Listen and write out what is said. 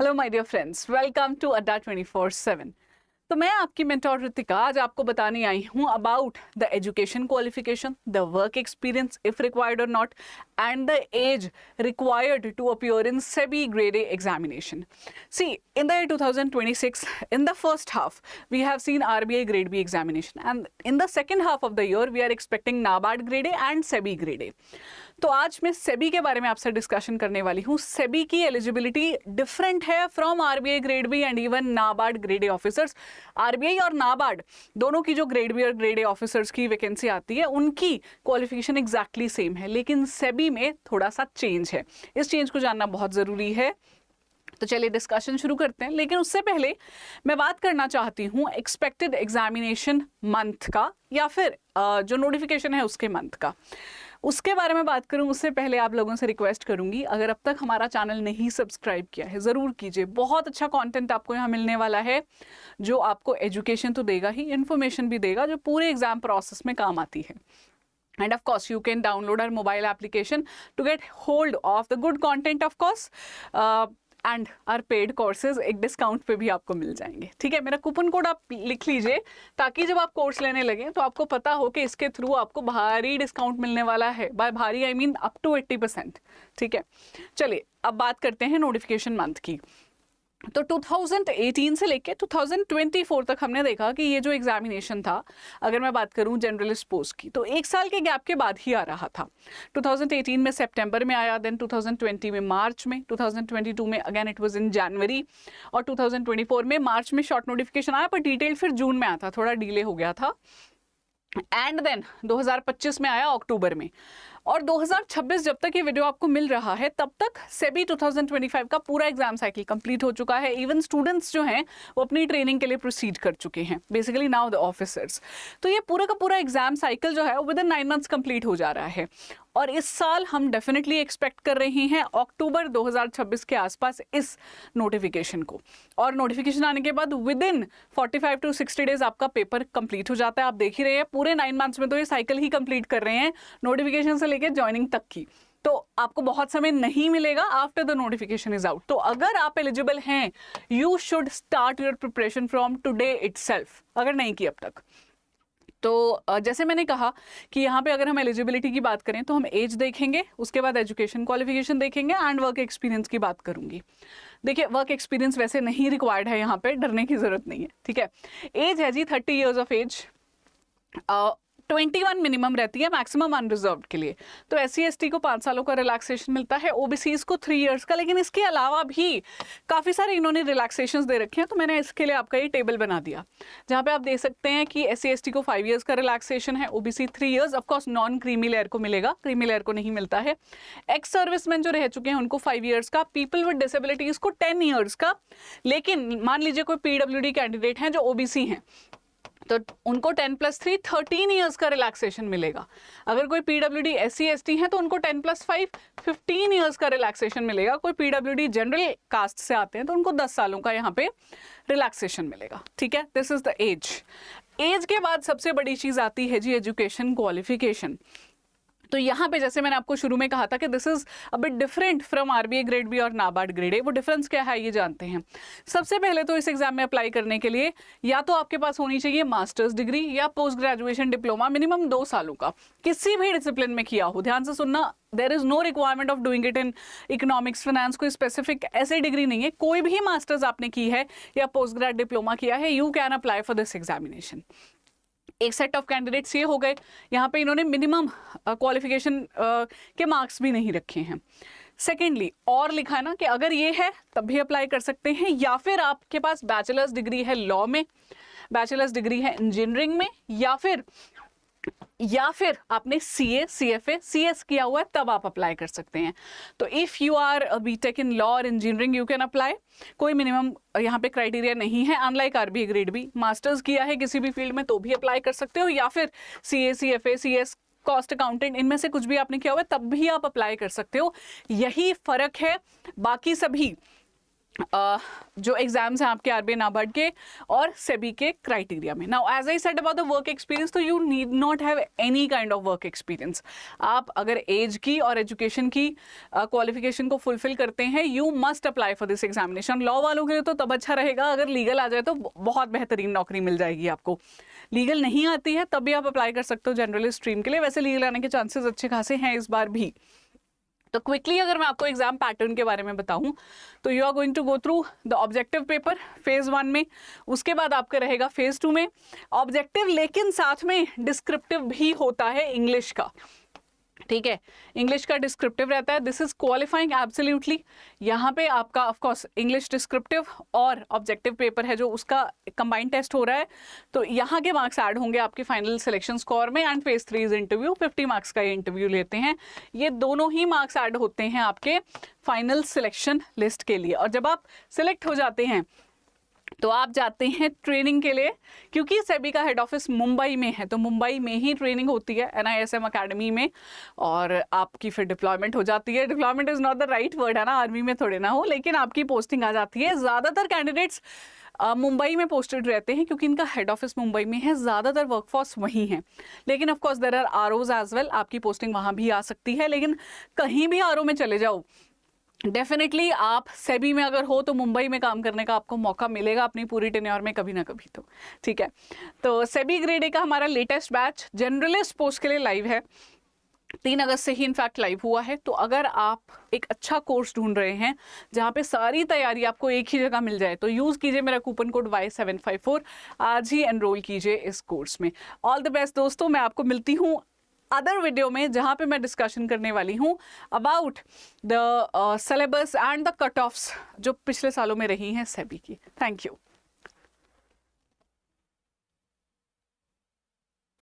Hello my dear friends, welcome to Adda 24/7। तो मैं आपकी मेंटोर रितिका आज आपको बताने आई हूँ about the education qualification, the work experience if required और not, and the age required to appear in SEBI grade A examination. See, in the year 2026, in the first half, we have seen RBI Grade B examination, and in the second half of the year, we are expecting NABARD Grade A and SEBI Grade A. तो आज मैं सेबी के बारे में आपसे discussion करने वाली हूँ. सेबी की एलिजिबिलिटी डिफरेंट है from RBI grade B and even NABARD grade A officers. RBI और नाबार्ड दोनों की जो ग्रेड बी और ग्रेड ए ऑफिसर्स की वैकेंसी आती है उनकी क्वालिफिकेशन एग्जैक्टली सेम है, लेकिन सेबी में थोड़ा सा चेंज है. इस चेंज को जानना बहुत ज़रूरी है. तो चलिए डिस्कशन शुरू करते हैं, लेकिन उससे पहले मैं बात करना चाहती हूँ एक्सपेक्टेड एग्जामिनेशन मंथ का या फिर जो नोटिफिकेशन है उसके मंथ का. उसके बारे में बात करूं उससे पहले आप लोगों से रिक्वेस्ट करूंगी, अगर अब तक हमारा चैनल नहीं सब्सक्राइब किया है ज़रूर कीजिए. बहुत अच्छा कंटेंट आपको यहाँ मिलने वाला है जो आपको एजुकेशन तो देगा ही, इन्फॉर्मेशन भी देगा जो पूरे एग्जाम प्रोसेस में काम आती है. And of course, you can download our mobile application to get hold of the good content, of course. And our paid courses एक डिस्काउंट पे भी आपको मिल जाएंगे. ठीक है, मेरा कूपन कोड आप लिख लीजिए ताकि जब आप कोर्स लेने लगे तो आपको पता हो कि इसके थ्रू आपको भारी डिस्काउंट मिलने वाला है. बाय भारी आई मीन अप टू 80%. ठीक है, चलिए अब बात करते हैं नोटिफिकेशन मंथ की. तो 2018 से लेके 2024 तक हमने देखा कि ये जो एग्जामिनेशन था, अगर मैं बात करूं जनरलिस्ट पोस्ट की, तो एक साल के गैप के बाद ही आ रहा था. 2018 में सितंबर में आया, देन 2020 में मार्च में, 2022 में अगेन इट वाज इन जनवरी, और 2024 में मार्च में शॉर्ट नोटिफिकेशन आया, पर डिटेल फिर जून में आता, थोड़ा डिले हो गया था. एंड देन 2025 में आया अक्टूबर में, और 2026 जब तक ये वीडियो आपको मिल रहा है तब तक सेबी 2025 का पूरा एग्जाम साइकिल कंप्लीट हो चुका है. इवन स्टूडेंट्स जो हैं वो अपनी ट्रेनिंग के लिए प्रोसीड कर चुके हैं, बेसिकली नाउ द ऑफिसर्स. तो ये पूरा का पूरा एग्जाम साइकिल जो है वो विद इन 9 मंथ्स कंप्लीट हो जा रहा है. और इस साल हम डेफिनेटली एक्सपेक्ट कर रहे हैं अक्टूबर 2026 के आसपास इस नोटिफिकेशन को. और नोटिफिकेशन आने के बाद विद इन 45 to 60 डेज आपका पेपर कंप्लीट हो जाता है. आप देख ही रहे हैं पूरे 9 मंथ्स में तो ये साइकिल ही कंप्लीट कर रहे हैं, नोटिफिकेशन से लेकर ज्वाइनिंग तक की. तो आपको बहुत समय नहीं मिलेगा after the notification is out. तो अगर आप एलिजिबल हैं, you should start your preparation from today itself, अगर नहीं की अब तक. तो जैसे मैंने कहा कि यहाँ पे अगर हम एलिजिबिलिटी की बात करें तो हम एज देखेंगे, उसके बाद एजुकेशन क्वालिफिकेशन देखेंगे एंड वर्क एक्सपीरियंस की बात करूंगी. देखिए, वर्क एक्सपीरियंस वैसे नहीं रिक्वायर्ड है, यहाँ पे डरने की जरूरत नहीं है. ठीक है, एज है जी 30 ईयर्स ऑफ एज. 21 मिनिमम रहती है, मैक्सिमम अनरिजर्व के लिए. तो SC/ST को 5 सालों का रिलैक्सेशन मिलता है, OBCs को 3 इयर्स का. लेकिन इसके अलावा भी काफ़ी सारे इन्होंने रिलैक्सेशंस दे रखे हैं, तो मैंने इसके लिए आपका ये टेबल बना दिया जहाँ पे आप देख सकते हैं कि SC/ST को 5 इयर्स का रिलैक्सेशन है, OBC 3 years. Of course non creamy layer को मिलेगा, क्रीमी लेयर को नहीं मिलता है. एक्स सर्विसमैन जो रह चुके हैं उनको 5 इयर्स का, पीपल विद डिसेबिलिटीज़ को 10 इयर्स का. लेकिन मान लीजिए कोई PWD कैंडिडेट हैं जो OBC हैं तो उनको 10+3 13 इयर्स का रिलैक्सेशन मिलेगा. अगर कोई PWD SC/ST है तो उनको 10+5 15 इयर्स का रिलैक्सेशन मिलेगा. कोई PWD जनरल कास्ट से आते हैं तो उनको 10 सालों का यहाँ पे रिलैक्सेशन मिलेगा. ठीक है, this is the age. Age के बाद सबसे बड़ी चीज़ आती है जी एजुकेशन क्वालिफिकेशन. तो यहाँ पे जैसे मैंने आपको शुरू में कहा था कि this is a bit different from RBI grade B और नाबार्ड ग्रेड ए. वो डिफरेंस क्या है ये जानते हैं. सबसे पहले तो इस एग्जाम में अप्लाई करने के लिए या तो आपके पास होनी चाहिए मास्टर्स डिग्री या पोस्ट ग्रेजुएशन डिप्लोमा मिनिमम 2 सालों का, किसी भी डिसिप्लिन में किया हो. ध्यान से सुनना, there is no requirement of doing it in economics finance. कोई स्पेसिफिक ऐसी डिग्री नहीं है, कोई भी मास्टर्स आपने की है या पोस्ट ग्रेड डिप्लोमा किया है, you can apply for this examination. एक सेट ऑफ कैंडिडेट्स ये हो गए. यहाँ पे इन्होंने मिनिमम क्वालिफिकेशन के मार्क्स भी नहीं रखे हैं. सेकेंडली और लिखा है ना कि अगर ये है तब भी अप्लाई कर सकते हैं, या फिर आपके पास बैचलर्स डिग्री है लॉ में, बैचलर्स डिग्री है इंजीनियरिंग में, या फिर आपने CA, CFA, CS किया हुआ है तब आप अप्लाई कर सकते हैं. तो if you are BTech in law और इंजीनियरिंग यू कैन अप्लाई. कोई मिनिमम यहाँ पे क्राइटेरिया नहीं है, unlike RBI grade B. Masters किया है किसी भी फील्ड में तो भी अप्लाई कर सकते हो, या फिर CA, CFA, CS, cost accountant, इनमें से कुछ भी आपने किया हुआ है तब भी आप अप्लाई कर सकते हो. यही फर्क है. बाकी सभी जो एग्जाम्स हैं आपके आरबीआई नाबार्ड के और सेबी के क्राइटेरिया में. Now as I said about the work experience, तो you need not have any kind of work experience. आप अगर एज की और एजुकेशन की क्वालिफिकेशन को फुलफिल करते हैं, you must apply for this examination. Law वालों के लिए तो तब अच्छा रहेगा, अगर लीगल आ जाए तो बहुत बेहतरीन नौकरी मिल जाएगी आपको. लीगल नहीं आती है तब भी आप अप्लाई कर सकते हो जनरल स्ट्रीम के लिए. वैसे लीगल आने के चांसेस अच्छे खासे हैं इस बार भी. तो क्विकली अगर मैं आपको एग्जाम पैटर्न के बारे में बताऊं, तो you are going to go through the objective paper phase 1 में. उसके बाद आपका रहेगा फेज 2 में ऑब्जेक्टिव, लेकिन साथ में डिस्क्रिप्टिव भी होता है इंग्लिश का. ठीक है, इंग्लिश का डिस्क्रिप्टिव रहता है. This is qualifying absolutely. यहाँ पे आपका ऑफ कोर्स इंग्लिश डिस्क्रिप्टिव और ऑब्जेक्टिव पेपर है जो उसका कंबाइंड टेस्ट हो रहा है, तो यहाँ के मार्क्स ऐड होंगे आपके फाइनल सिलेक्शन स्कोर में. And phase 3 is interview, 50 marks का ये इंटरव्यू लेते हैं. ये दोनों ही मार्क्स ऐड होते हैं आपके फाइनल सिलेक्शन लिस्ट के लिए. और जब आप सिलेक्ट हो जाते हैं तो आप जाते हैं ट्रेनिंग के लिए, क्योंकि सेबी का हेड ऑफिस मुंबई में है, तो मुंबई में ही ट्रेनिंग होती है NISM अकेडमी में, और आपकी फिर डिप्लॉयमेंट हो जाती है. Deployment is not the right word, है ना, आर्मी में थोड़े ना हो, लेकिन आपकी पोस्टिंग आ जाती है. ज़्यादातर कैंडिडेट्स मुंबई में पोस्टेड रहते हैं क्योंकि इनका हेड ऑफिस मुंबई में है, ज़्यादातर वर्कफोर्स वहीं है. लेकिन of course there are ROs as well, आपकी पोस्टिंग वहाँ भी आ सकती है. लेकिन कहीं भी RO में चले जाओ, डेफिनेटली आप सेबी में अगर हो तो मुंबई में काम करने का आपको मौका मिलेगा अपनी पूरी टेन्योर में कभी ना कभी. तो ठीक है, तो सेबी ग्रेड ए का हमारा लेटेस्ट बैच जनरलिस्ट पोस्ट के लिए लाइव है. 3 अगस्त से ही इनफैक्ट लाइव हुआ है. तो अगर आप एक अच्छा कोर्स ढूंढ रहे हैं जहाँ पे सारी तैयारी आपको एक ही जगह मिल जाए, तो यूज़ कीजिए मेरा कूपन कोड Y754. आज ही एनरोल कीजिए इस कोर्स में. ऑल द बेस्ट दोस्तों. मैं आपको मिलती हूँ अदर वीडियो में जहाँ पे मैं डिस्कशन करने वाली हूँ about the syllabus and the cut offs जो पिछले सालों में रही हैं सेबी की. Thank you.